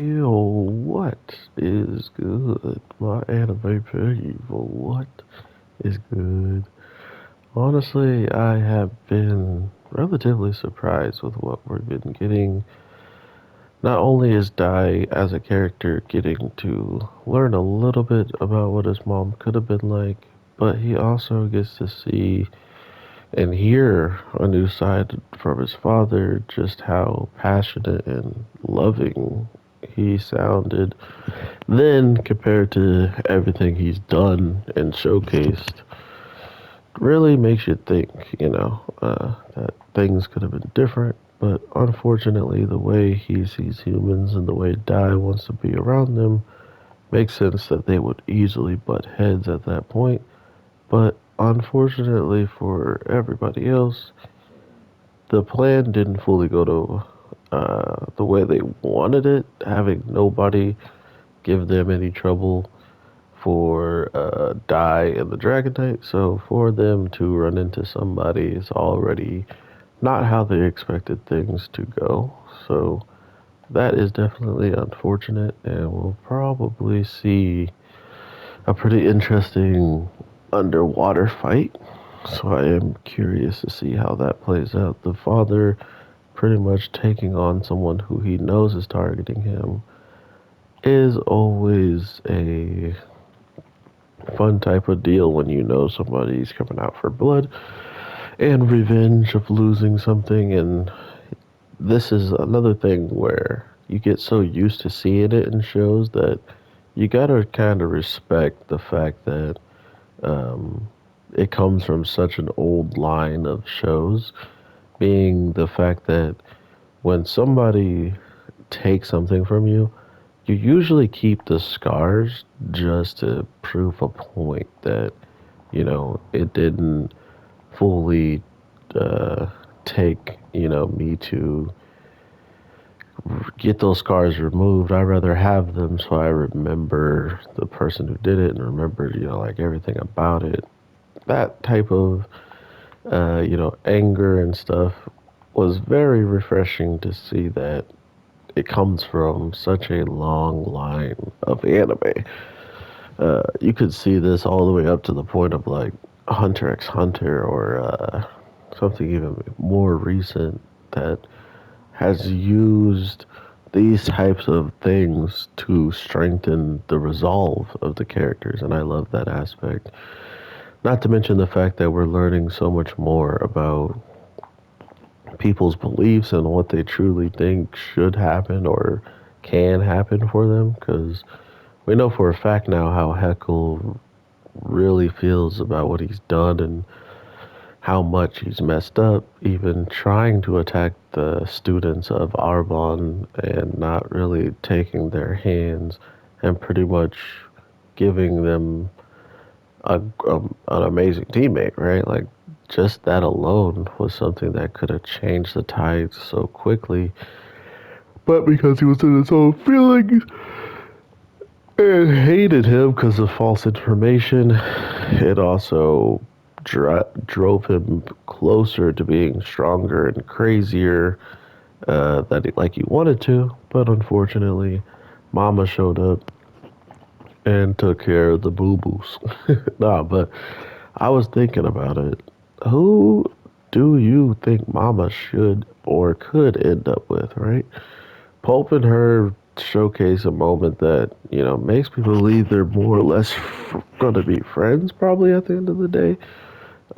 Yo, what is good? My anime people, what is good? Honestly, I have been relatively surprised with what we've been getting. Not only is Dai as a character getting to learn a little bit about what his mom could have been like, but he also gets to see and hear a new side from his father, just how passionate and loving he sounded then, compared to everything he's done and showcased, really makes you think, that things could have been different. But unfortunately, the way he sees humans and the way Dai wants to be around them makes sense that they would easily butt heads at that point. But unfortunately for everybody else, the plan didn't fully go to the way they wanted it, having nobody give them any trouble for Dai and the Dragon Knight. So for them to run into somebody is already not how they expected things to go. So that is definitely unfortunate, and we'll probably see a pretty interesting underwater fight. So I am curious to see how that plays out. The father pretty much taking on someone who he knows is targeting him is always a fun type of deal when you know somebody's coming out for blood and revenge of losing something. And this is another thing where you get so used to seeing it in shows that you gotta kind of respect the fact that um, it comes from such an old line of shows, being the fact that when somebody takes something from you, you usually keep the scars just to prove a point that, it didn't fully uh, take, me to get those scars removed. I'd rather have them so I remember the person who did it and remember, like everything about it. That type of, anger and stuff was very refreshing to see that it comes from such a long line of anime. You could see this all the way up to the point of like Hunter x Hunter or something even more recent that has used these types of things to strengthen the resolve of the characters, and I love that aspect. Not to mention the fact that we're learning so much more about people's beliefs and what they truly think should happen or can happen for them, because we know for a fact now how Heckle really feels about what he's done and how much he's messed up, even trying to attack the students of Arbonne and not really taking their hands and pretty much giving them an amazing teammate, right? Like, just that alone was something that could have changed the tides so quickly. But because he was in his own feelings and hated him because of false information, it also drove him closer to being stronger and crazier that like he wanted to. But unfortunately, Mama showed up and took care of the boo boos. Nah, but I was thinking about it. Who do you think Mama should or could end up with, right? Pope and her showcase a moment that, makes me believe they're more or less going to be friends probably at the end of the day.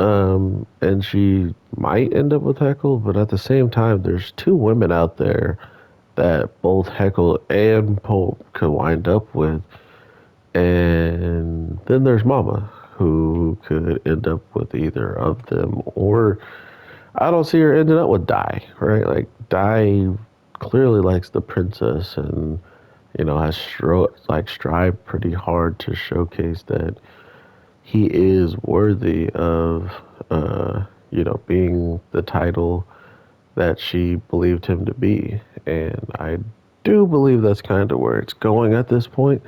And she might end up with Heckle, but at the same time, there's two women out there that both Heckle and Pope could wind up with. And then there's Mama, who could end up with either of them, or I don't see her ending up with Dai, right? Like, Dai clearly likes the princess and, has strived pretty hard to showcase that he is worthy of, being the title that she believed him to be. And I do believe that's kind of where it's going at this point.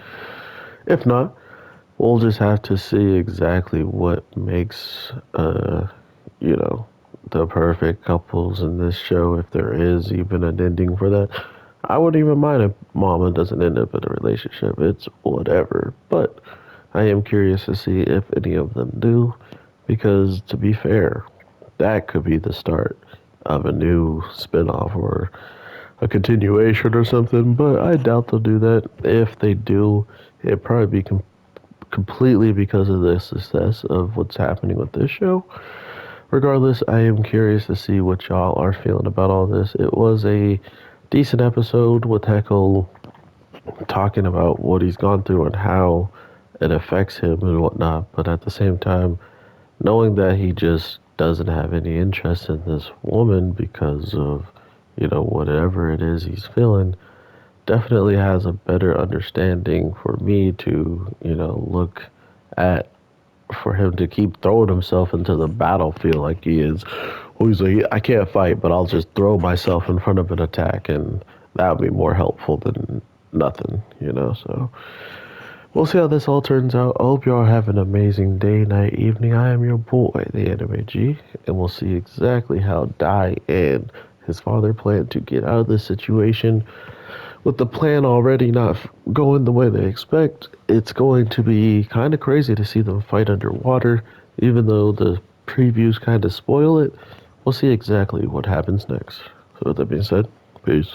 If not, we'll just have to see exactly what makes, you know, the perfect couples in this show, if there is even an ending for that. I wouldn't even mind if Mama doesn't end up in a relationship. It's whatever. But I am curious to see if any of them do, because to be fair, that could be the start of a new spinoff or a continuation or something. But I doubt they'll do that. If they do, it'd probably be completely because of the success of what's happening with this show. Regardless, I am curious to see what y'all are feeling about all this. It was a decent episode with Heckle talking about what he's gone through and how it affects him and whatnot, but at the same time, knowing that he just doesn't have any interest in this woman because of, whatever it is he's feeling, definitely has a better understanding for me to, look at for him to keep throwing himself into the battlefield like he is. Well, he's like, I can't fight, but I'll just throw myself in front of an attack, and that would be more helpful than nothing. So we'll see how this all turns out. I hope y'all have an amazing day, night, evening. I am your boy, the Anime G, and we'll see exactly how Dai and his father plan to get out of this situation. With the plan already not going the way they expect, it's going to be kind of crazy to see them fight underwater, even though the previews kind of spoil it. We'll see exactly what happens next. So, with that being said, peace.